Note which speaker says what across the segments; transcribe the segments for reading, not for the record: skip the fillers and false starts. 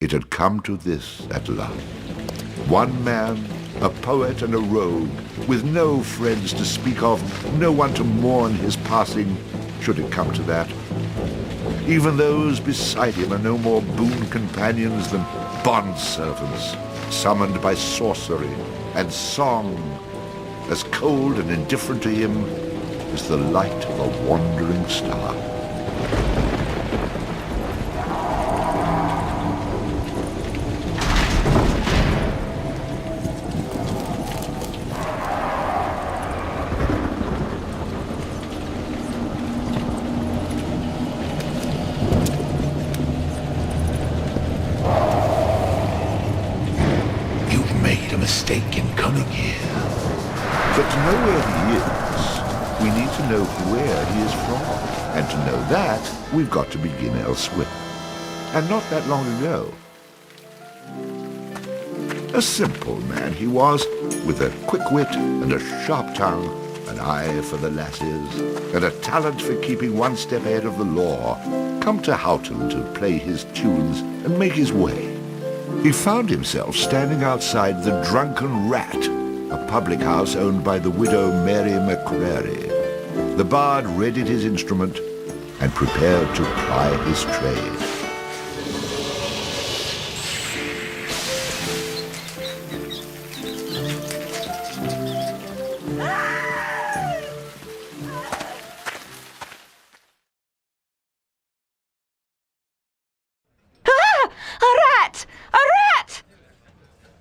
Speaker 1: It had come to this at last. One man, a poet and a rogue, with no friends to speak of, no one to mourn his passing, should it come to that. Even those beside him are no more boon companions than bondservants, summoned by sorcery and song, as cold and indifferent to him as the light of a wandering star.
Speaker 2: Mistake in coming here.
Speaker 1: But to know where he is, we need to know where he is from. And to know that, we've got to begin elsewhere. And not that long ago. A simple man he was, with a quick wit and a sharp tongue, an eye for the lasses, and a talent for keeping one step ahead of the law, come to Houghton to play his tunes and make his way. He found himself standing outside the Drunken Rat, a public house owned by the widow Mary McCrary. The bard readied his instrument and prepared to ply his trade.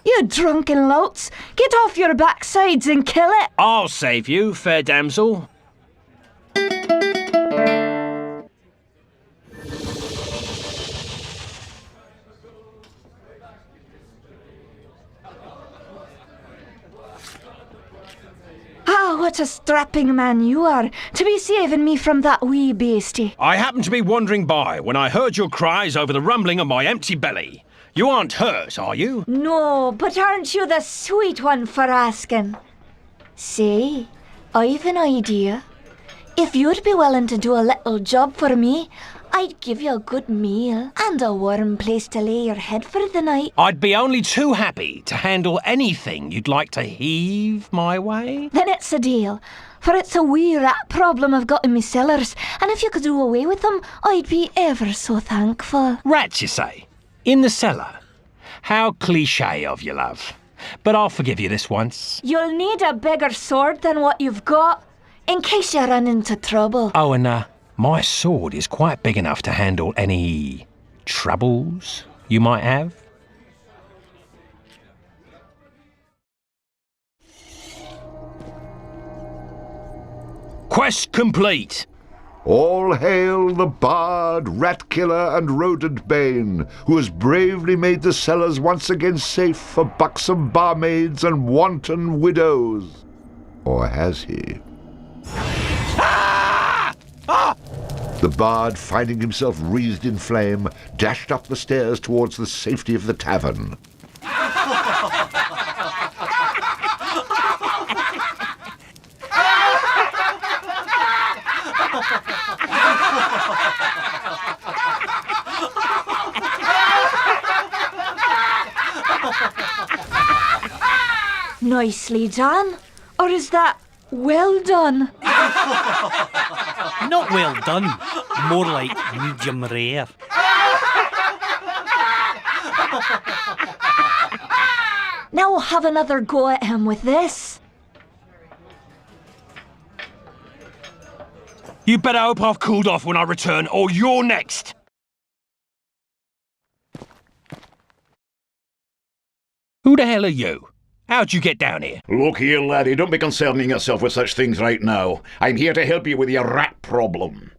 Speaker 3: You drunken louts! Get off your backsides and kill it!
Speaker 4: I'll save you, fair damsel.
Speaker 3: Ah, what a strapping man you are, to be saving me from that wee beastie.
Speaker 4: I happened to be wandering by when I heard your cries over the rumbling of my empty belly. You aren't hurt, are you?
Speaker 3: No, but aren't you the sweet one for asking? Say, I've an idea. If you'd be willing to do a little job for me, I'd give you a good meal and a warm place to lay your head for the night.
Speaker 4: I'd be only too happy to handle anything you'd like to heave my way.
Speaker 3: Then it's a deal, for it's a wee rat problem I've got in me cellars, and if you could do away with them, I'd be ever so thankful.
Speaker 4: Rats, you say? In the cellar? How cliché of you, love. But I'll forgive you this once.
Speaker 3: You'll need a bigger sword than what you've got, in case you run into trouble.
Speaker 4: Oh, and my sword is quite big enough to handle any troubles you might have. Quest complete.
Speaker 1: All hail the bard, rat killer, and rodent bane, who has bravely made the cellars once again safe for buxom barmaids and wanton widows. Or has he?
Speaker 4: Ah! Ah!
Speaker 1: The bard, finding himself wreathed in flame, dashed up the stairs towards the safety of the tavern.
Speaker 3: Nicely done. Or is that well done?
Speaker 5: Not well done. More like medium rare.
Speaker 3: Now we'll have another go at him with this.
Speaker 4: You better hope I've cooled off when I return, or you're next. Who the hell are you? How'd you get down here?
Speaker 2: Look here, laddie, don't be concerning yourself with such things right now. I'm here to help you with your rat problem.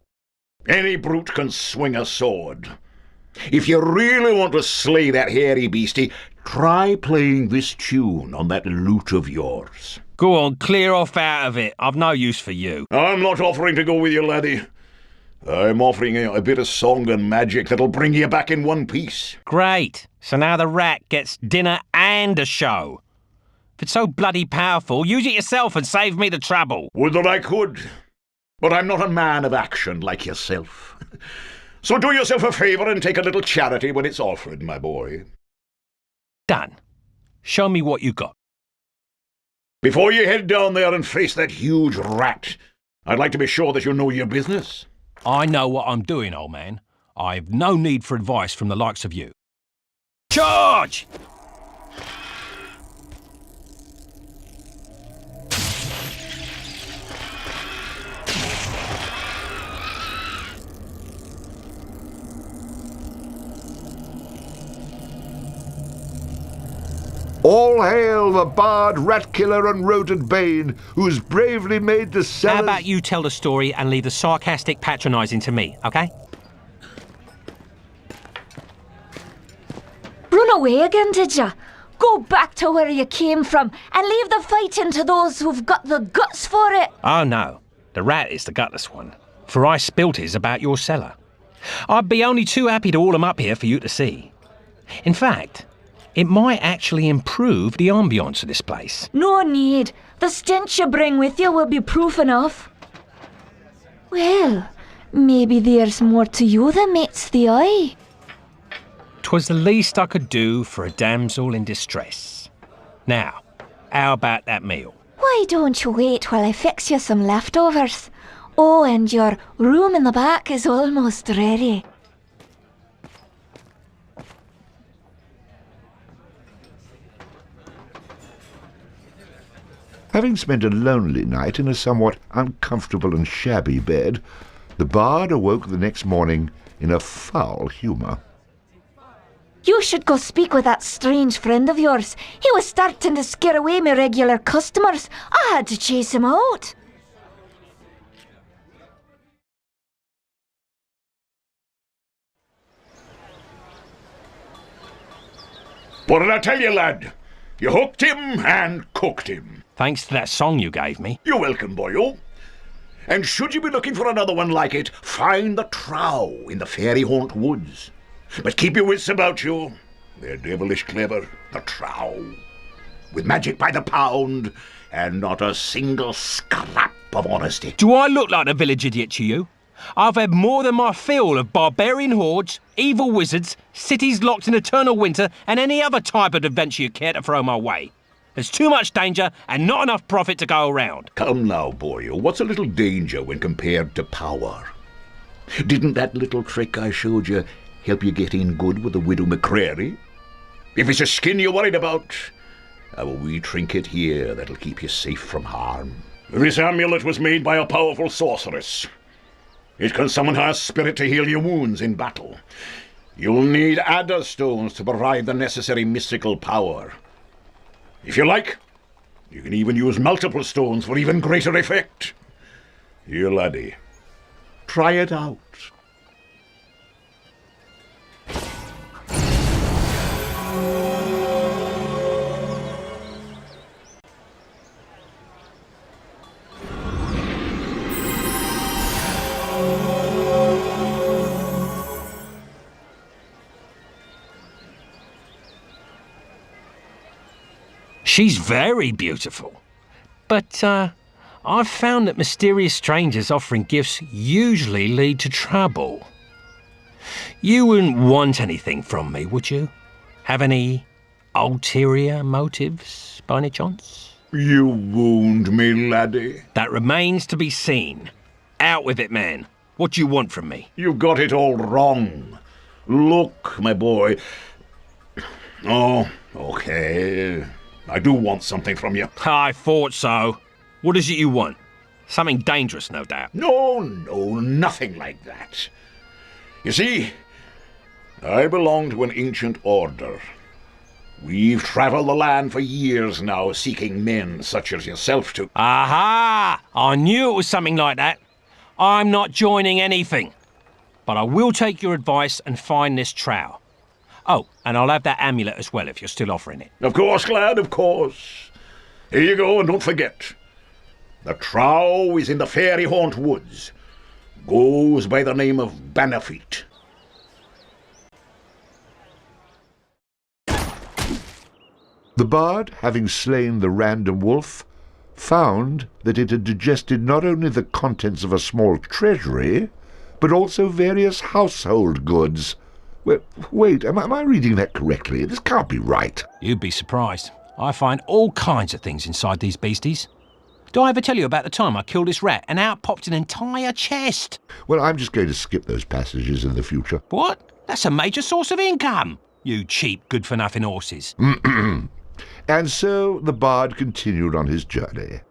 Speaker 2: Any brute can swing a sword. If you really want to slay that hairy beastie, try playing this tune on that lute of yours.
Speaker 4: Go on, clear off out of it. I've no use for you.
Speaker 2: I'm not offering to go with you, laddie. I'm offering you a bit of song and magic that'll bring you back in one piece.
Speaker 4: Great. So now the rat gets dinner and a show. If it's so bloody powerful, use it yourself and save me the trouble.
Speaker 2: Would that I could. But I'm not a man of action like yourself. So do yourself a favour and take a little charity when it's offered, my boy.
Speaker 4: Done. Show me what you got.
Speaker 2: Before you head down there and face that huge rat, I'd like to be sure that you know your business.
Speaker 4: I know what I'm doing, old man. I've no need for advice from the likes of you. Charge!
Speaker 1: All hail the bard, rat killer and rodent bane, who's bravely made the Cellar...
Speaker 4: How about you tell the story and leave the sarcastic patronising to me, okay?
Speaker 3: Run away again, did ya? Go back to where you came from and leave the fighting to those who've got the guts for it.
Speaker 4: Oh no, the rat is the gutless one, for I spilt his about your cellar. I'd be only too happy to haul him up here for you to see. In fact, it might actually improve the ambience of this place.
Speaker 3: No need. The stench you bring with you will be proof enough. Well, maybe there's more to you than meets the eye.
Speaker 4: 'Twas the least I could do for a damsel in distress. Now, how about that meal?
Speaker 3: Why don't you wait while I fix you some leftovers? Oh, and your room in the back is almost ready.
Speaker 1: Having spent a lonely night in a somewhat uncomfortable and shabby bed, the bard awoke the next morning in a foul humour.
Speaker 3: You should go speak with that strange friend of yours. He was starting to scare away my regular customers. I had to chase him out.
Speaker 2: What did I tell you, lad? You hooked him and cooked him.
Speaker 4: Thanks to that song you gave me.
Speaker 2: You're welcome, boyo. And should you be looking for another one like it, find the Trow in the fairy haunt woods. But keep your wits about you. They're devilish clever, the Trow. With magic by the pound, and not a single scrap of honesty.
Speaker 4: Do I look like a village idiot to you? I've had more than my fill of barbarian hordes, evil wizards, cities locked in eternal winter, and any other type of adventure you care to throw my way. There's too much danger and not enough profit to go around.
Speaker 2: Come now, boyo, what's a little danger when compared to power? Didn't that little trick I showed you help you get in good with the widow McCreary? If it's a skin you're worried about, I have a wee trinket here that'll keep you safe from harm. This amulet was made by a powerful sorceress. It can summon her spirit to heal your wounds in battle. You'll need adder stones to provide the necessary mystical power. If you like, you can even use multiple stones for even greater effect. Here, laddie, try it out.
Speaker 4: She's very beautiful. But, I've found that mysterious strangers offering gifts usually lead to trouble. You wouldn't want anything from me, would you? Have any ulterior motives, by any chance?
Speaker 2: You wound me, laddie.
Speaker 4: That remains to be seen. Out with it, man. What do you want from me?
Speaker 2: You've got it all wrong. Look, my boy. Oh, okay. I do want something from you.
Speaker 4: I thought so. What is it you want? Something dangerous, no doubt.
Speaker 2: No, nothing like that. You see, I belong to an ancient order. We've travelled the land for years now, seeking men such as yourself to...
Speaker 4: Aha! I knew it was something like that. I'm not joining anything. But I will take your advice and find this Trow. Oh, and I'll have that amulet as well if you're still offering it.
Speaker 2: Of course, lad, of course. Here you go, and don't forget. The Trow is in the fairy haunt woods. Goes by the name of Banafeet.
Speaker 1: The bard, having slain the random wolf, found that it had digested not only the contents of a small treasury, but also various household goods. Wait, am I reading that correctly? This can't be right.
Speaker 4: You'd be surprised. I find all kinds of things inside these beasties. Do I ever tell you about the time I killed this rat and out popped an entire chest?
Speaker 1: Well, I'm just going to skip those passages in the future.
Speaker 4: What? That's a major source of income. You cheap, good-for-nothing horses.
Speaker 1: And so the bard continued on his journey.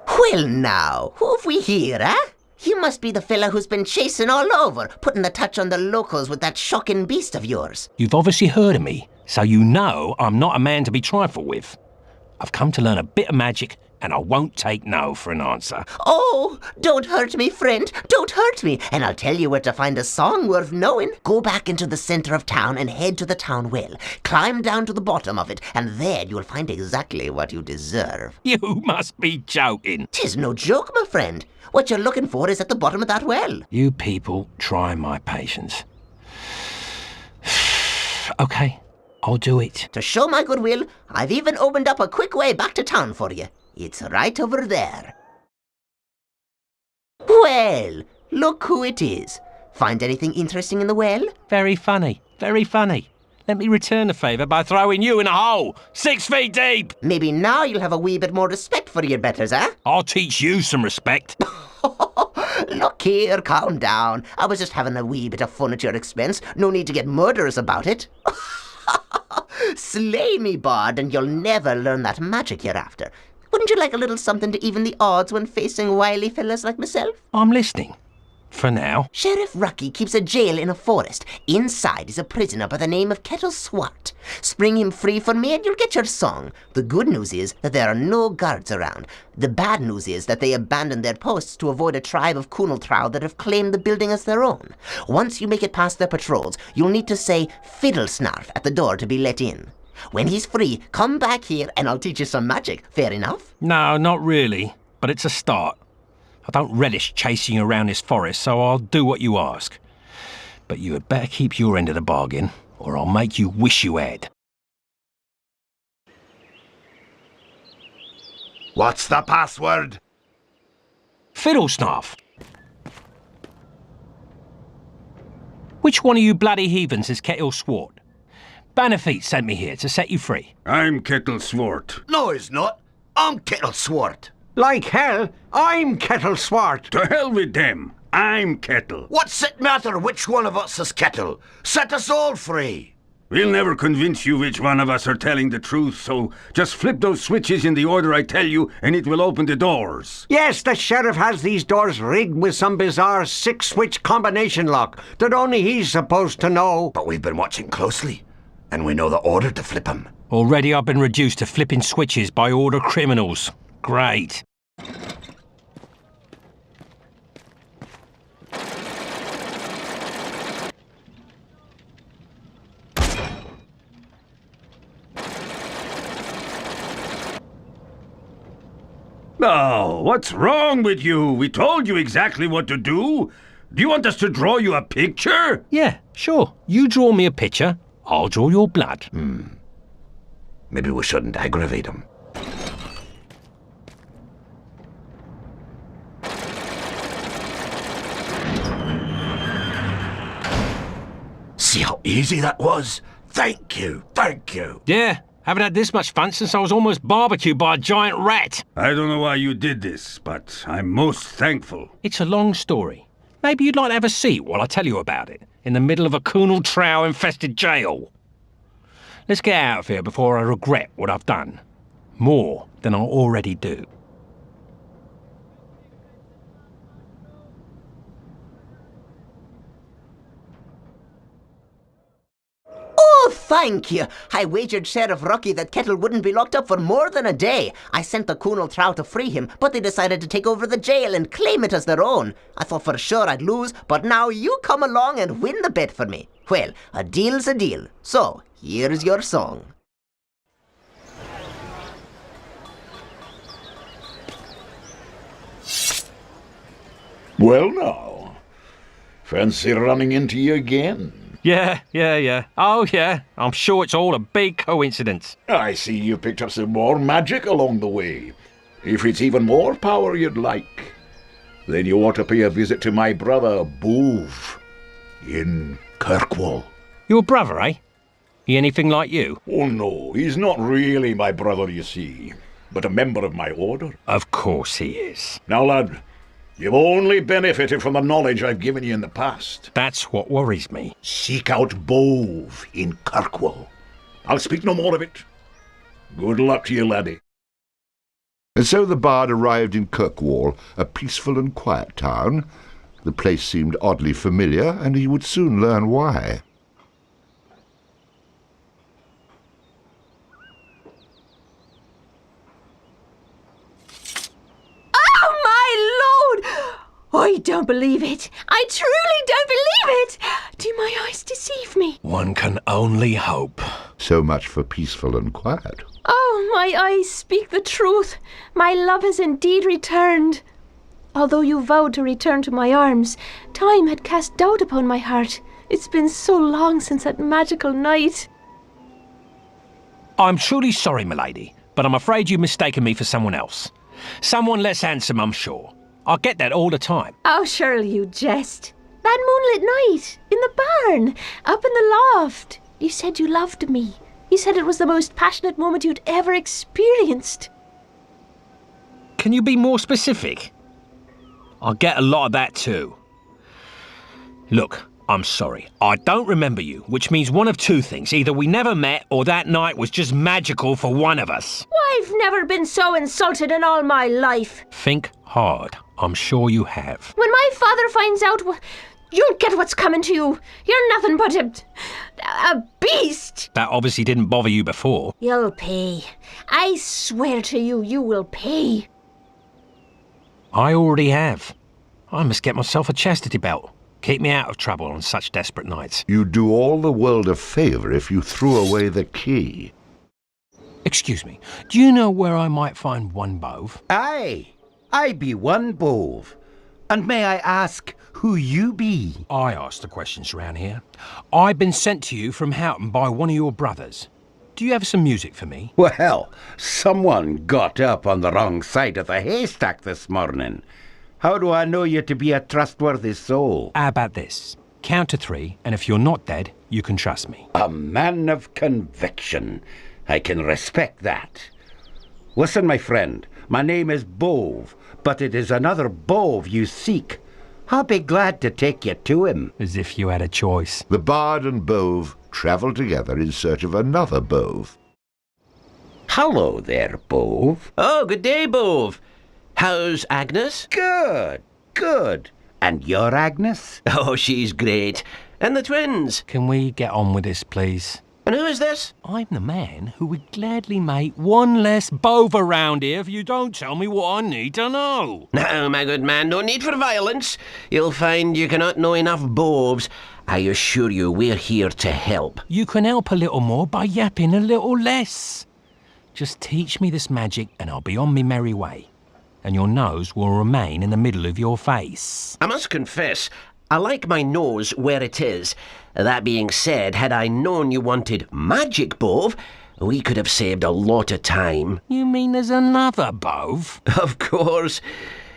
Speaker 6: Well now, who've we here, eh? You must be the fella who's been chasing all over, putting the touch on the locals with that shocking beast of yours.
Speaker 4: You've obviously heard of me, so you know I'm not a man to be trifled with. I've come to learn a bit of magic, and I won't take no for an answer.
Speaker 6: Oh, don't hurt me, friend. Don't hurt me. And I'll tell you where to find a song worth knowing. Go back into the center of town and head to the town well. Climb down to the bottom of it, and there you'll find exactly what you deserve.
Speaker 4: You must be joking.
Speaker 6: 'Tis no joke, my friend. What you're looking for is at the bottom of that well.
Speaker 4: You people try my patience. Okay, I'll do it.
Speaker 6: To show my goodwill, I've even opened up a quick way back to town for you. It's right over there. Well, look who it is. Find anything interesting in the well?
Speaker 4: Very funny, very funny. Let me return the favour by throwing you in a hole 6 feet deep.
Speaker 6: Maybe now you'll have a wee bit more respect for your betters, eh?
Speaker 4: I'll teach you some respect.
Speaker 6: Look here, calm down. I was just having a wee bit of fun at your expense. No need to get murderous about it. Slay me, bard, and you'll never learn that magic you're after. Wouldn't you like a little something to even the odds when facing wily fellas like myself?
Speaker 4: I'm listening. For now.
Speaker 6: Sheriff Rucky keeps a jail in a forest. Inside is a prisoner by the name of Kettle Swart. Spring him free for me and you'll get your song. The good news is that there are no guards around. The bad news is that they abandoned their posts to avoid a tribe of Trow that have claimed the building as their own. Once you make it past their patrols, you'll need to say fiddle snarf at the door to be let in. When he's free, come back here and I'll teach you some magic. Fair enough?
Speaker 4: No, not really, but it's a start. I don't relish chasing you around this forest, so I'll do what you ask. But you had better keep your end of the bargain, or I'll make you wish you had.
Speaker 1: What's the password?
Speaker 4: Fiddlesnaff. Which one of you bloody heathens is Kettle Swart? Bannerfeet sent me here to set you free.
Speaker 7: I'm Kettle Swart.
Speaker 1: No, he's not. I'm Kettle Swart.
Speaker 8: Like hell, I'm Kettle Swart.
Speaker 7: To hell with them. I'm Kettle.
Speaker 1: What's it matter which one of us is Kettle? Set us all free.
Speaker 7: We'll never convince you which one of us are telling the truth, so just flip those switches in the order I tell you and it will open the doors.
Speaker 8: Yes, the sheriff has these doors rigged with some bizarre 6-switch combination lock that only he's supposed to know.
Speaker 1: But we've been watching closely, and we know the order to flip 'em.
Speaker 4: Already I've been reduced to flipping switches by order criminals. Great.
Speaker 7: Oh, what's wrong with you? We told you exactly what to do. Do you want us to draw you a picture?
Speaker 4: Yeah, sure. You draw me a picture, I'll draw your blood.
Speaker 1: Maybe we shouldn't aggravate him. See how easy that was? Thank you, thank you.
Speaker 4: Yeah, haven't had this much fun since I was almost barbecued by a giant rat.
Speaker 7: I don't know why you did this, but I'm most thankful.
Speaker 4: It's a long story. Maybe you'd like to have a seat while I tell you about it, in the middle of a Trow-infested jail. Let's get out of here before I regret what I've done. More than I already do.
Speaker 6: Oh, thank you. I wagered Sheriff Rocky that Kettle wouldn't be locked up for more than a day. I sent the Trow to free him, but they decided to take over the jail and claim it as their own. I thought for sure I'd lose, but now you come along and win the bet for me. Well, a deal's a deal. So, here's your song.
Speaker 2: Well now, fancy running into you again?
Speaker 4: Yeah. Oh, yeah. I'm sure it's all a big coincidence.
Speaker 2: I see you picked up some more magic along the way. If it's even more power you'd like, Then you ought to pay a visit to my brother, Bove, in Kirkwall.
Speaker 4: Your brother, eh? He anything like you?
Speaker 2: Oh no, he's not really my brother, you see, but a member of my order.
Speaker 4: Of course he is.
Speaker 2: Now, lad, you've only benefited from the knowledge I've given you in the past.
Speaker 4: That's what worries me.
Speaker 2: Seek out Bove in Kirkwall. I'll speak no more of it. Good luck to you, laddie.
Speaker 1: And so the bard arrived in Kirkwall, a peaceful and quiet town. The place seemed oddly familiar, and he would soon learn why.
Speaker 3: Oh, my lord! I don't believe it. I truly don't believe it. Do my eyes deceive me?
Speaker 4: One can only hope.
Speaker 1: So much for peaceful and quiet.
Speaker 3: Oh, my eyes speak the truth. My love has indeed returned. Although you vowed to return to my arms, time had cast doubt upon my heart. It's been so long since that magical night.
Speaker 4: I'm truly sorry, milady, but I'm afraid you've mistaken me for someone else. Someone less handsome, I'm sure. I get that all the time.
Speaker 3: Oh, surely you jest. That moonlit night, in the barn, up in the loft. You said you loved me. You said it was the most passionate moment you'd ever experienced.
Speaker 4: Can you be more specific? I get a lot of that too. Look, I'm sorry. I don't remember you, which means one of two things. Either we never met or that night was just magical for one of us.
Speaker 3: I've never been so insulted in all my life.
Speaker 4: Think hard. I'm sure you have.
Speaker 3: When my father finds out, you'll get what's coming to you. You're nothing but a beast.
Speaker 4: That obviously didn't bother you before.
Speaker 3: You'll pay. I swear to you, you will pay.
Speaker 4: I already have. I must get myself a chastity belt. Keep me out of trouble on such desperate nights.
Speaker 1: You'd do all the world a favour if you threw away the key.
Speaker 4: Excuse me, do you know where I might find one Bove?
Speaker 9: Aye, I be one Bove. And may I ask who you be?
Speaker 4: I ask the questions round here. I've been sent to you from Houghton by one of your brothers. Do you have some music for me?
Speaker 9: Well, someone got up on the wrong side of the haystack this morning. How do I know you to be a trustworthy soul?
Speaker 4: How about this? Count to 3, and if you're not dead, you can trust me.
Speaker 9: A man of conviction. I can respect that. Listen, my friend, my name is Bove, but it is another Bove you seek. I'll be glad to take you to him.
Speaker 4: As if you had a choice.
Speaker 1: The bard and Bove travelled together in search of another Bove.
Speaker 9: Hello there, Bove.
Speaker 10: Oh, good day, Bove. How's Agnes?
Speaker 9: Good, good. And your Agnes?
Speaker 10: Oh, she's great. And the twins?
Speaker 4: Can we get on with this, please?
Speaker 10: And who is this?
Speaker 4: I'm the man who would gladly make one less Bove around here if you don't tell me what I need to know.
Speaker 10: No, my good man, no need for violence. You'll find you cannot know enough Boves. I assure you we're here to help.
Speaker 4: You can help a little more by yapping a little less. Just teach me this magic and I'll be on me merry way. And your nose will remain in the middle of your face.
Speaker 10: I must confess, I like my nose where it is. That being said, had I known you wanted magic Bove, we could have saved a lot of time.
Speaker 4: You mean there's another Bove?
Speaker 10: Of course.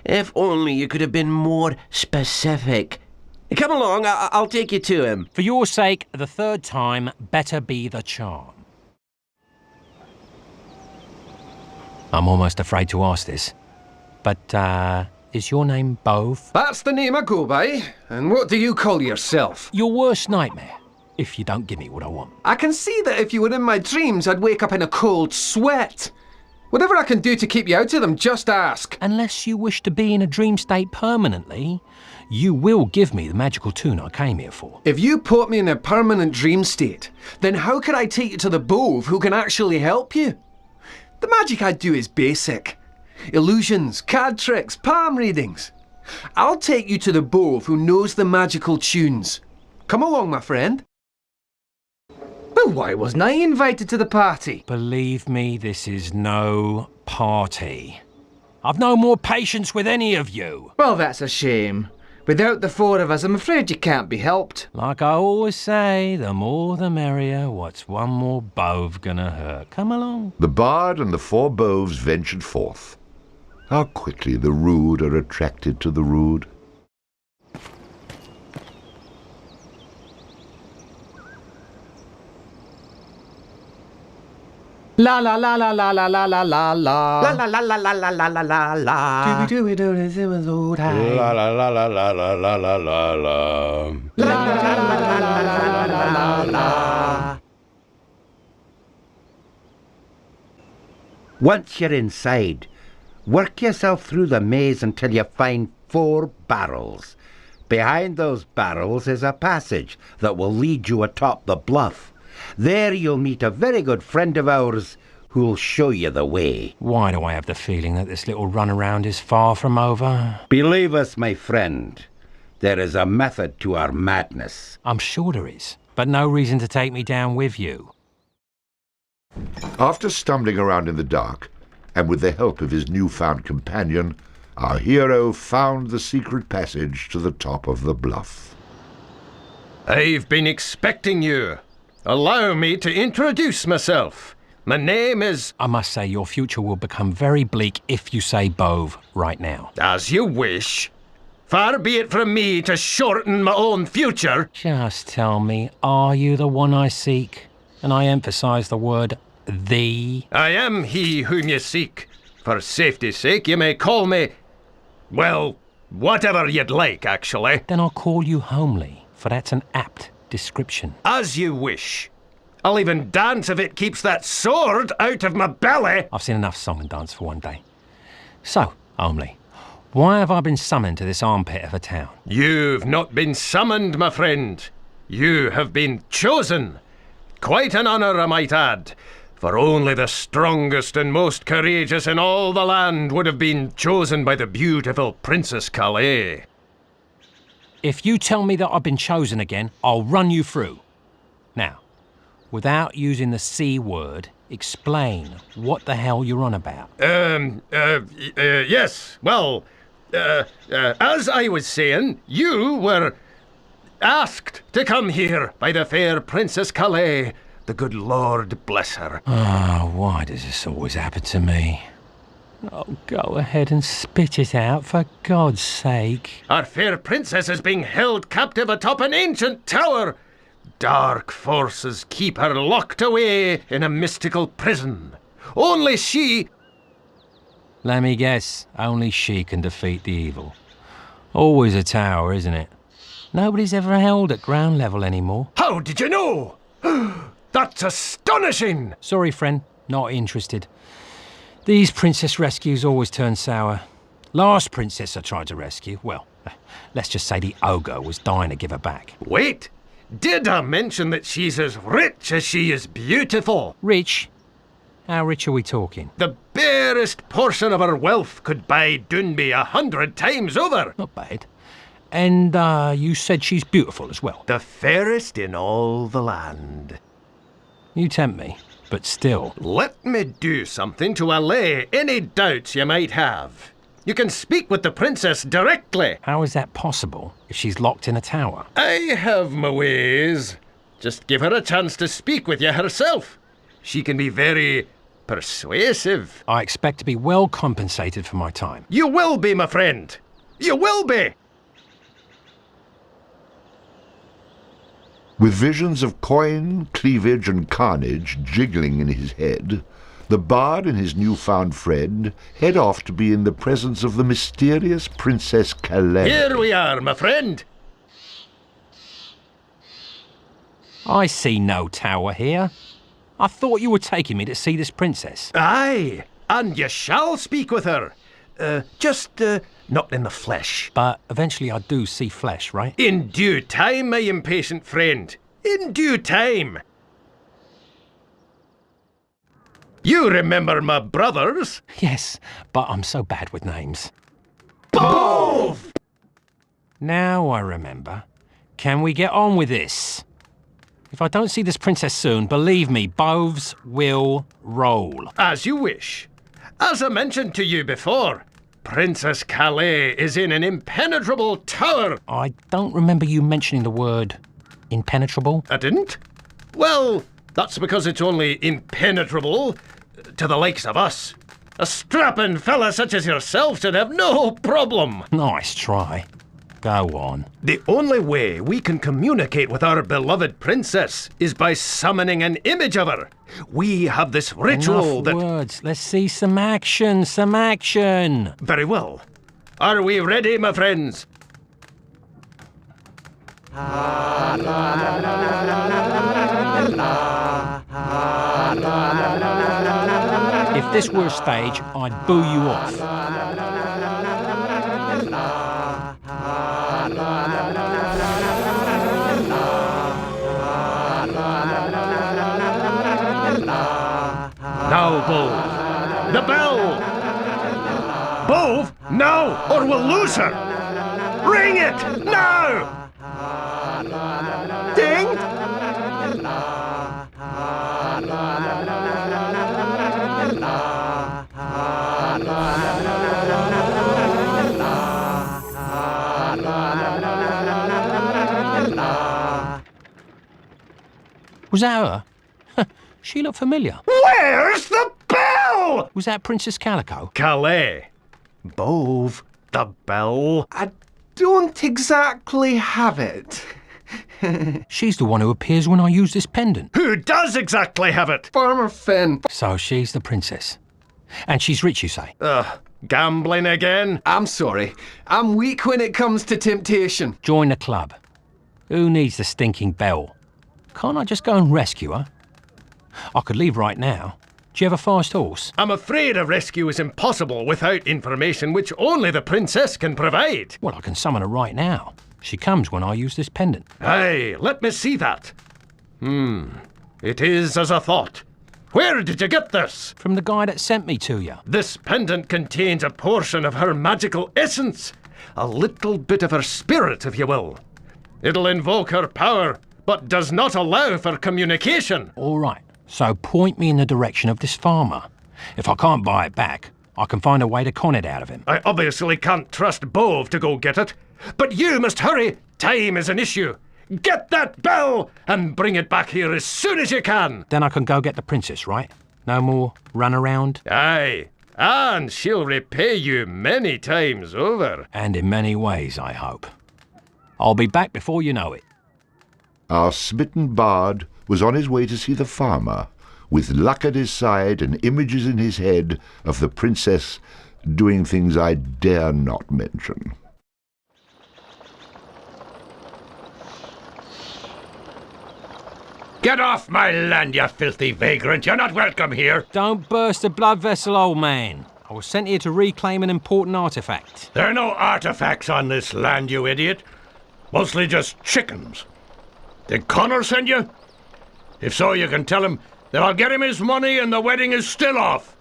Speaker 10: If only you could have been more specific. Come along, I'll take you to him.
Speaker 4: For your sake, the third time better be the charm. I'm almost afraid to ask this, but, is your name Bove?
Speaker 11: That's the name I go by. And what do you call yourself?
Speaker 4: Your worst nightmare, if you don't give me what I want.
Speaker 11: I can see that if you were in my dreams, I'd wake up in a cold sweat. Whatever I can do to keep you out of them, just ask.
Speaker 4: Unless you wish to be in a dream state permanently, you will give me the magical tune I came here for.
Speaker 11: If you put me in a permanent dream state, then how could I take you to the Bove who can actually help you? The magic I do is basic. Illusions, card tricks, palm readings. I'll take you to the Bove who knows the magical tunes. Come along, my friend. Well, why wasn't I invited to the party?
Speaker 4: Believe me, this is no party. I've no more patience with any of you.
Speaker 11: Well, that's a shame. Without the four of us, I'm afraid you can't be helped.
Speaker 4: Like I always say, the more the merrier. What's one more Bove gonna hurt? Come along.
Speaker 1: The bard and the 4 Boves ventured forth. How quickly the rude are attracted to the rude.
Speaker 4: La la la la la la la la la la.
Speaker 8: La la la la la la la la la la.
Speaker 9: La la la la la la la la la la. Once you're inside, work yourself through the maze until you find 4 barrels. Behind those barrels is a passage that will lead you atop the bluff. There you'll meet a very good friend of ours who'll show you the way.
Speaker 4: Why do I have the feeling that this little runaround is far from over?
Speaker 9: Believe us, my friend, there is a method to our madness.
Speaker 4: I'm sure there is, but no reason to take me down with you.
Speaker 1: After stumbling around in the dark, and with the help of his newfound companion, our hero found the secret passage to the top of the bluff.
Speaker 12: I've been expecting you. Allow me to introduce myself. My name is...
Speaker 4: I must say, your future will become very bleak if you say Bove right now.
Speaker 12: As you wish. Far be it from me to shorten my own future.
Speaker 4: Just tell me, are you the one I seek? And I emphasize the word thee.
Speaker 12: I am he whom you seek. For safety's sake, you may call me... well, whatever you'd like, actually.
Speaker 4: Then I'll call you Homely, for that's an apt description.
Speaker 12: As you wish. I'll even dance if it keeps that sword out of my belly.
Speaker 4: I've seen enough song and dance for one day. So, Homely, why have I been summoned to this armpit of a town?
Speaker 12: You've not been summoned, my friend. You have been chosen. Quite an honour, I might add. For only the strongest and most courageous in all the land would have been chosen by the beautiful Princess Calais.
Speaker 4: If you tell me that I've been chosen again, I'll run you through. Now, without using the C word, explain what the hell you're on about.
Speaker 12: Yes. Well, as I was saying, you were asked to come here by the fair Princess Calais. The good Lord bless her.
Speaker 4: Oh, why does this always happen to me? Oh, go ahead and spit it out, for God's sake.
Speaker 12: Our fair princess is being held captive atop an ancient tower. Dark forces keep her locked away in a mystical prison. Only she...
Speaker 4: Let me guess, only she can defeat the evil. Always a tower, isn't it? Nobody's ever held at ground level anymore.
Speaker 12: How did you know? That's astonishing!
Speaker 4: Sorry, friend, not interested. These princess rescues always turn sour. Last princess I tried to rescue, well, let's just say the ogre was dying to give her back.
Speaker 12: Wait, did I mention that she's as rich as she is beautiful?
Speaker 4: Rich? How rich are we talking?
Speaker 12: The barest portion of her wealth could buy Doonby 100 times over.
Speaker 4: Not bad. And you said she's beautiful as well.
Speaker 12: The fairest in all the land.
Speaker 4: You tempt me, but still.
Speaker 12: Let me do something to allay any doubts you might have. You can speak with the princess directly.
Speaker 4: How is that possible if she's locked in a tower?
Speaker 12: I have my ways. Just give her a chance to speak with you herself. She can be very persuasive.
Speaker 4: I expect to be well compensated for my time.
Speaker 12: You will be, my friend. You will be.
Speaker 1: With visions of coin, cleavage, and carnage jiggling in his head, the bard and his newfound friend head off to be in the presence of the mysterious Princess Calais.
Speaker 12: Here we are, my friend.
Speaker 4: I see no tower here. I thought you were taking me to see this princess.
Speaker 12: Aye, and you shall speak with her. Just not in the flesh.
Speaker 4: But eventually I do see flesh, right?
Speaker 12: In due time, my impatient friend. In due time. You remember my brothers?
Speaker 4: Yes, but I'm so bad with names.
Speaker 12: Bove!
Speaker 4: Now I remember. Can we get on with this? If I don't see this princess soon, believe me, Boves will roll.
Speaker 12: As you wish. As I mentioned to you before, Princess Calais is in an impenetrable tower.
Speaker 4: I don't remember you mentioning the word impenetrable.
Speaker 12: I didn't? Well, that's because it's only impenetrable to the likes of us. A strapping fella such as yourself should have no problem.
Speaker 4: Nice try. Go on.
Speaker 12: The only way we can communicate with our beloved princess is by summoning an image of her. We have this ritual
Speaker 4: Enough words. Let's see some action, some action.
Speaker 12: Very well. Are we ready, my friends?
Speaker 4: If this were a stage, I'd boo you off.
Speaker 12: Now, Bove. The bell! Bove, now, or we'll lose her! Ring it, now!
Speaker 11: Ding!
Speaker 4: Was that her? She looked familiar.
Speaker 12: Where's the bell?
Speaker 4: Was that Princess Calico?
Speaker 12: Calais. Bove, the bell.
Speaker 11: I don't exactly have it.
Speaker 4: She's the one who appears when I use this pendant.
Speaker 12: Who does exactly have it?
Speaker 11: Farmer Finn.
Speaker 4: So she's the princess. And she's rich, you say?
Speaker 12: Gambling again?
Speaker 11: I'm sorry. I'm weak when it comes to temptation.
Speaker 4: Join the club. Who needs the stinking bell? Can't I just go and rescue her? I could leave right now. Do you have a fast horse?
Speaker 12: I'm afraid a rescue is impossible without information which only the princess can provide.
Speaker 4: Well, I can summon her right now. She comes when I use this pendant.
Speaker 12: Aye, let me see that. It is as I thought. Where did you get this?
Speaker 4: From the guy that sent me to you.
Speaker 12: This pendant contains a portion of her magical essence. A little bit of her spirit, if you will. It'll invoke her power, but does not allow for communication.
Speaker 4: All right. So point me in the direction of this farmer. If I can't buy it back, I can find a way to con it out of him.
Speaker 12: I obviously can't trust Bove to go get it. But you must hurry. Time is an issue. Get that bell and bring it back here as soon as you can.
Speaker 4: Then I can go get the princess, right? No more run around?
Speaker 12: Aye. And she'll repay you many times over.
Speaker 4: And in many ways, I hope. I'll be back before you know it.
Speaker 1: Our smitten bard was on his way to see the farmer, with luck at his side and images in his head of the princess doing things I dare not mention.
Speaker 9: Get off my land, you filthy vagrant! You're not welcome here!
Speaker 4: Don't burst a blood vessel, old man. I was sent here to reclaim an important artifact.
Speaker 9: There are no artifacts on this land, you idiot. Mostly just chickens. Did Connor send you? If so, you can tell him that I'll get him his money and the wedding is still off.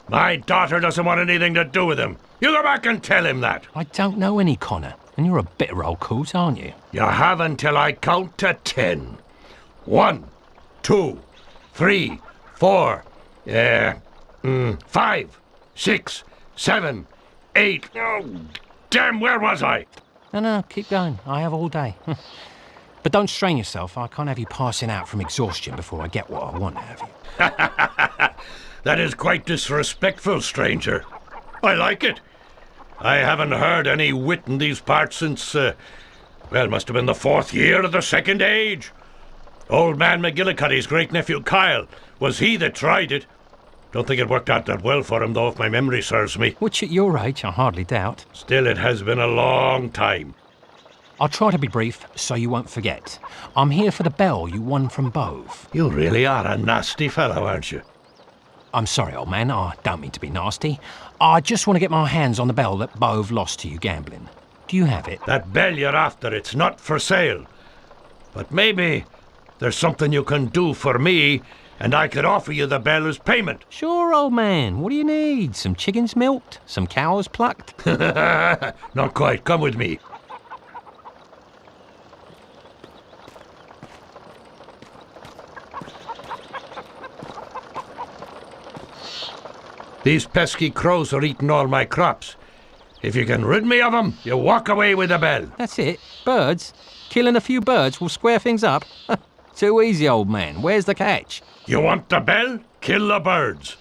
Speaker 9: My daughter doesn't want anything to do with him. You go back and tell him that.
Speaker 4: I don't know any Connor, and you're a bitter old coot, aren't you?
Speaker 9: You have until I count to 10. 1, 2, 3, 4, 5, 6, 7, 8. Oh, damn, where was I?
Speaker 4: No, keep going. I have all day. But don't strain yourself. I can't have you passing out from exhaustion before I get what I want out of you.
Speaker 9: That is quite disrespectful, stranger. I like it. I haven't heard any wit in these parts since, must have been the 4th year of the Second Age. Old man McGillicuddy's great-nephew Kyle. Was he that tried it? Don't think it worked out that well for him, though, if my memory serves me.
Speaker 4: Which at your age, I hardly doubt.
Speaker 9: Still, it has been a long time.
Speaker 4: I'll try to be brief, so you won't forget. I'm here for the bell you won from Bove.
Speaker 9: You really are a nasty fellow, aren't you?
Speaker 4: I'm sorry, old man. I don't mean to be nasty. I just want to get my hands on the bell that Bove lost to you gambling. Do you have it?
Speaker 9: That bell you're after, it's not for sale. But maybe there's something you can do for me, and I could offer you the bell as payment.
Speaker 4: Sure, old man. What do you need? Some chickens milked? Some cows plucked?
Speaker 9: Not quite. Come with me. These pesky crows are eating all my crops. If you can rid me of them, you walk away with the bell.
Speaker 4: That's it. Birds? Killing a few birds will square things up? Too easy, old man. Where's the catch?
Speaker 9: You want the bell? Kill the birds.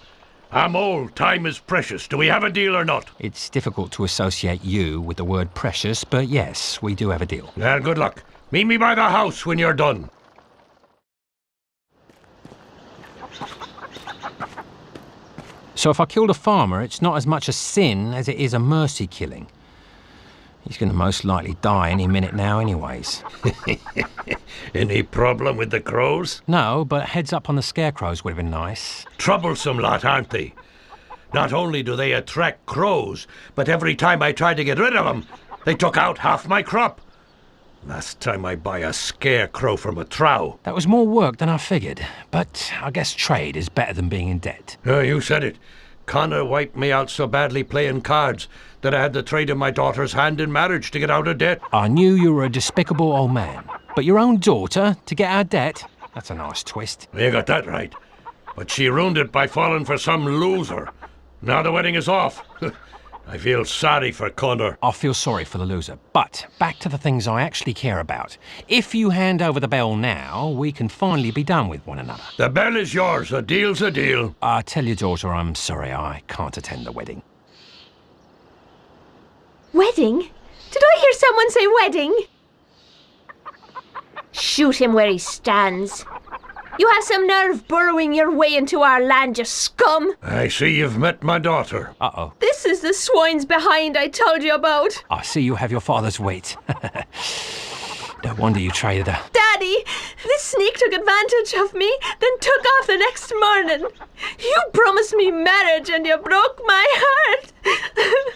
Speaker 12: I'm old. Time is precious. Do we have a deal or not?
Speaker 4: It's difficult to associate you with the word precious, but yes, we do have a deal.
Speaker 12: Well, good luck. Meet me by the house when you're done.
Speaker 4: So if I killed a farmer, it's not as much a sin as it is a mercy killing. He's going to most likely die any minute now anyways.
Speaker 12: Any problem with the crows?
Speaker 4: No, but heads up on the scarecrows would have been nice.
Speaker 12: Troublesome lot, aren't they? Not only do they attract crows, but every time I tried to get rid of them, they took out half my crop. Last time I buy a scarecrow from a Trow.
Speaker 4: That was more work than I figured, but I guess trade is better than being in debt.
Speaker 12: You said it. Connor wiped me out so badly playing cards that I had to trade in my daughter's hand in marriage to get out of debt.
Speaker 4: I knew you were a despicable old man, but your own daughter to get out of debt? That's a nice twist.
Speaker 12: You got that right. But she ruined it by falling for some loser. Now the wedding is off. I feel sorry for Connor.
Speaker 4: I feel sorry for the loser. But back to the things I actually care about. If you hand over the bell now, we can finally be done with one another.
Speaker 12: The bell is yours. A deal's a deal.
Speaker 4: I tell your daughter I'm sorry I can't attend the wedding.
Speaker 13: Wedding? Did I hear someone say wedding? Shoot him where he stands. You have some nerve burrowing your way into our land, you scum!
Speaker 12: I see you've met my daughter.
Speaker 4: Uh-oh.
Speaker 13: This is the swines behind I told you about.
Speaker 4: I see you have your father's weight. No wonder you traded her.
Speaker 13: Daddy, this sneak took advantage of me, then took off the next morning. You promised me marriage and you broke my heart.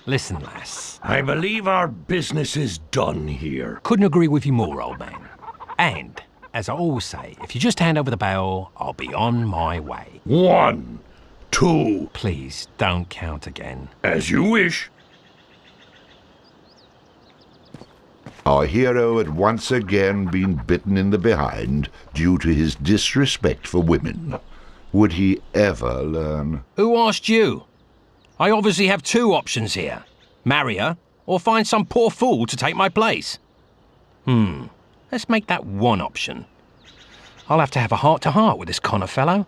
Speaker 4: Listen, lass.
Speaker 12: I believe our business is done here.
Speaker 4: Couldn't agree with you more, old man. And, as I always say, if you just hand over the bell, I'll be on my way.
Speaker 12: 1, 2.
Speaker 4: Please, don't count again.
Speaker 12: As you wish.
Speaker 1: Our hero had once again been bitten in the behind due to his disrespect for women. Would he ever learn?
Speaker 4: Who asked you? I obviously have two options here. Marry her, or find some poor fool to take my place. Let's make that one option. I'll have to have a heart-to-heart with this Connor fellow.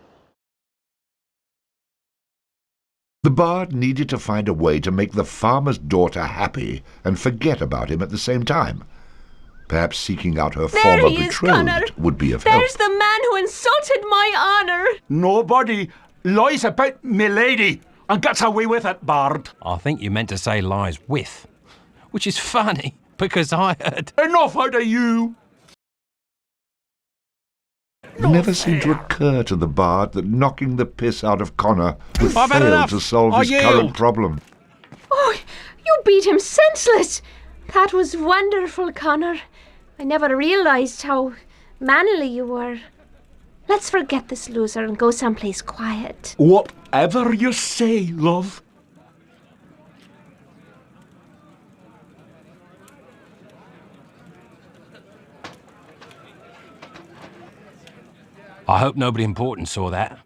Speaker 1: The bard needed to find a way to make the farmer's daughter happy and forget about him at the same time. Perhaps seeking out her former betrothed would be of help.
Speaker 13: There's the man who insulted my honour.
Speaker 14: Nobody lies about milady and gets away with it, Bard.
Speaker 4: I think you meant to say lies with, which is funny, because I heard...
Speaker 14: Enough out of you!
Speaker 1: It never seemed to occur to the bard that knocking the piss out of Connor would fail to solve his current problem.
Speaker 13: Oh, you beat him senseless. That was wonderful, Connor. I never realised how manly you were. Let's forget this loser and go someplace quiet.
Speaker 14: Whatever you say, love.
Speaker 4: I hope nobody important saw that.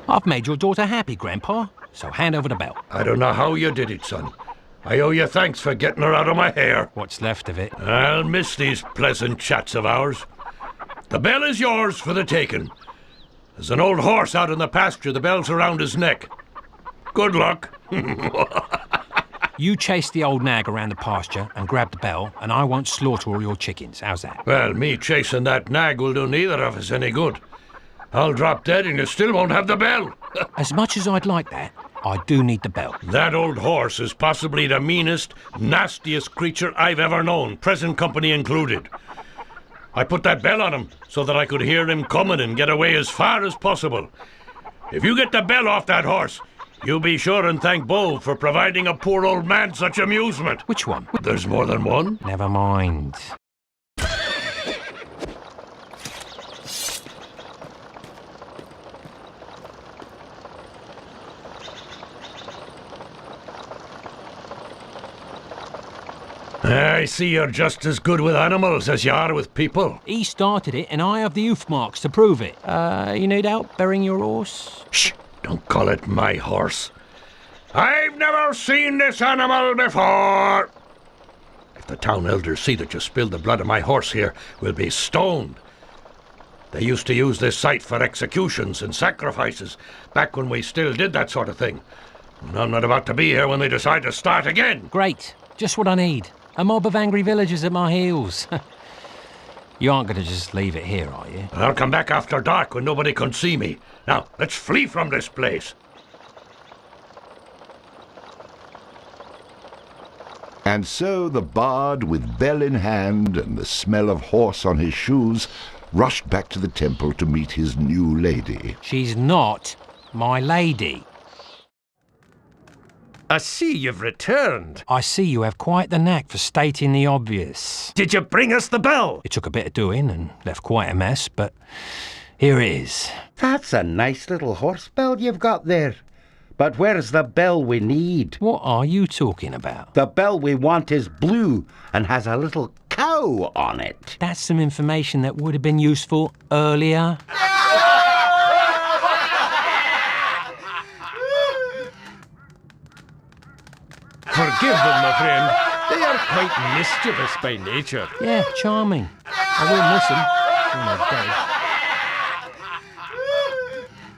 Speaker 4: I've made your daughter happy, Grandpa, so hand over the bell.
Speaker 12: I don't know how you did it, son. I owe you thanks for getting her out of my hair.
Speaker 4: What's left of it?
Speaker 12: I'll miss these pleasant chats of ours. The bell is yours for the taking. There's an old horse out in the pasture. The bell's around his neck. Good luck.
Speaker 4: You chase the old nag around the pasture and grab the bell, and I won't slaughter all your chickens. How's that?
Speaker 12: Well, me chasing that nag will do neither of us any good. I'll drop dead and you still won't have the bell.
Speaker 4: As much as I'd like that, I do need the bell.
Speaker 12: That old horse is possibly the meanest, nastiest creature I've ever known, present company included. I put that bell on him so that I could hear him coming and get away as far as possible. If you get the bell off that horse, you be sure and thank Bo for providing a poor old man such amusement.
Speaker 4: Which one?
Speaker 12: There's more than one.
Speaker 4: Never mind.
Speaker 12: I see you're just as good with animals as you are with people.
Speaker 4: He started it, and I have the hoof marks to prove it. You need help burying your horse?
Speaker 12: Shh! Don't call it my horse. I've never seen this animal before. If the town elders see that you spilled the blood of my horse here, we'll be stoned. They used to use this site for executions and sacrifices, back when we still did that sort of thing. And I'm not about to be here when they decide to start again.
Speaker 4: Great. Just what I need. A mob of angry villagers at my heels. You aren't going to just leave it here, are you?
Speaker 12: I'll come back after dark when nobody can see me. Now, let's flee from this place.
Speaker 1: And so the bard, with bell in hand and the smell of horse on his shoes, rushed back to the temple to meet his new lady.
Speaker 4: She's not my lady.
Speaker 12: I see you've returned.
Speaker 4: I see you have quite the knack for stating the obvious.
Speaker 12: Did you bring us the bell?
Speaker 4: It took a bit of doing and left quite a mess, but here it is.
Speaker 9: That's a nice little horse bell you've got there. But where's the bell we need?
Speaker 4: What are you talking about?
Speaker 9: The bell we want is blue and has a little cow on it.
Speaker 4: That's some information that would have been useful earlier.
Speaker 12: Forgive them, my friend. They are quite mischievous by nature.
Speaker 4: Yeah, charming. I will miss them when they're dead.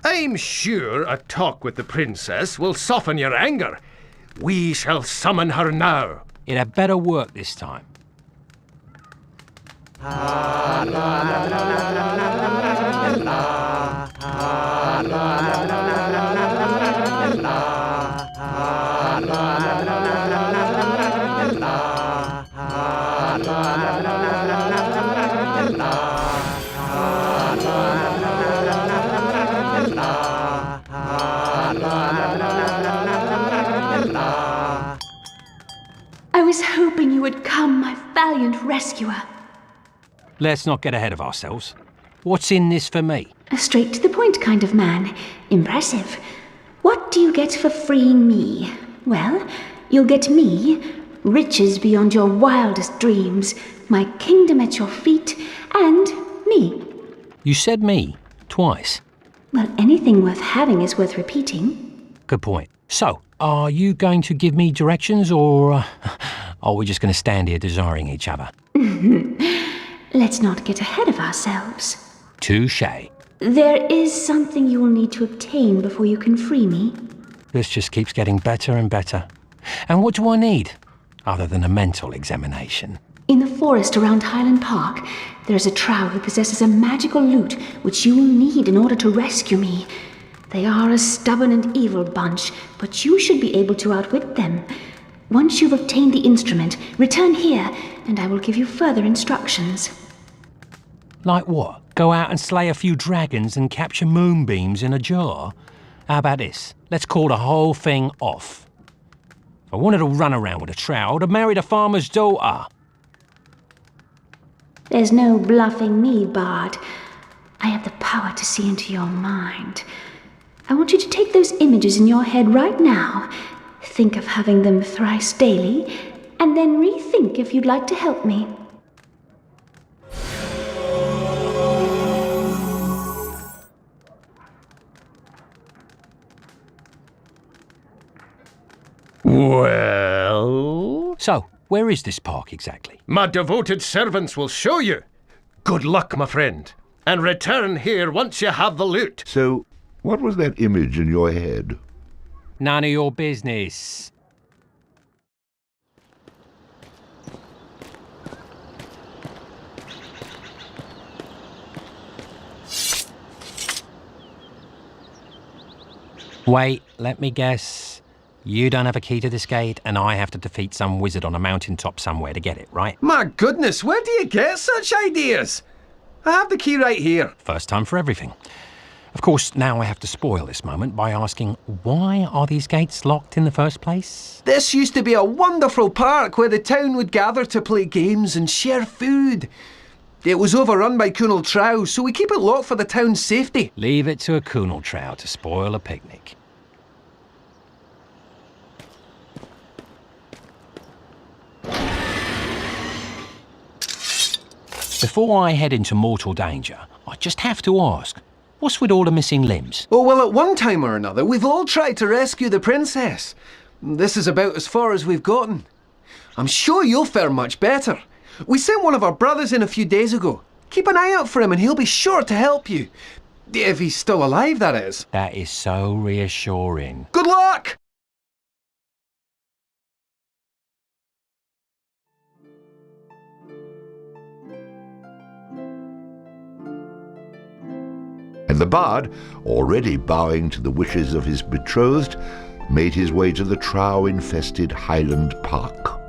Speaker 12: I'm sure a talk with the princess will soften your anger. We shall summon her now.
Speaker 4: It had better work this time.
Speaker 13: I was hoping you would come, my valiant rescuer.
Speaker 4: Let's not get ahead of ourselves. What's in this for me?
Speaker 13: A straight-to-the-point kind of man. Impressive. What do you get for freeing me? Well, you'll get me, riches beyond your wildest dreams, my kingdom at your feet, and me.
Speaker 4: You said me twice.
Speaker 13: Well, anything worth having is worth repeating.
Speaker 4: Good point. So, are you going to give me directions, or are we just going to stand here desiring each other?
Speaker 13: Let's not get ahead of ourselves.
Speaker 4: Touché.
Speaker 13: There is something you will need to obtain before you can free me.
Speaker 4: This just keeps getting better and better. And what do I need, other than a mental examination?
Speaker 13: In the forest around Highland Park, there is a Trow who possesses a magical lute which you will need in order to rescue me. They are a stubborn and evil bunch, but you should be able to outwit them. Once you've obtained the instrument, return here, and I will give you further instructions.
Speaker 4: Like what? Go out and slay a few dragons and capture moonbeams in a jar? How about this? Let's call the whole thing off. If I wanted to run around with a Trow, I'd have married a farmer's daughter.
Speaker 13: There's no bluffing me, Bard. I have the power to see into your mind. I want you to take those images in your head right now, think of having them thrice daily, and then rethink if you'd like to help me.
Speaker 12: Well?
Speaker 4: So, where is this park exactly?
Speaker 12: My devoted servants will show you. Good luck, my friend. And return here once you have the loot.
Speaker 1: So, what was that image in your head?
Speaker 4: None of your business. Wait, let me guess. You don't have a key to this gate, and I have to defeat some wizard on a mountaintop somewhere to get it, right?
Speaker 11: My goodness, where do you get such ideas? I have the key right here.
Speaker 4: First time for everything. Of course, now I have to spoil this moment by asking, why are these gates locked in the first place?
Speaker 11: This used to be a wonderful park where the town would gather to play games and share food. It was overrun by Kunal Trow, so we keep it locked for the town's safety.
Speaker 4: Leave it to a Kunal Trow to spoil a picnic. Before I head into mortal danger, I just have to ask, what's with all the missing limbs?
Speaker 11: Oh, well, at one time or another, we've all tried to rescue the princess. This is about as far as we've gotten. I'm sure you'll fare much better. We sent one of our brothers in a few days ago. Keep an eye out for him and he'll be sure to help you. If he's still alive, that is.
Speaker 4: That is so reassuring.
Speaker 11: Good luck!
Speaker 1: And the bard, already bowing to the wishes of his betrothed, made his way to the Trow-infested Highland Park.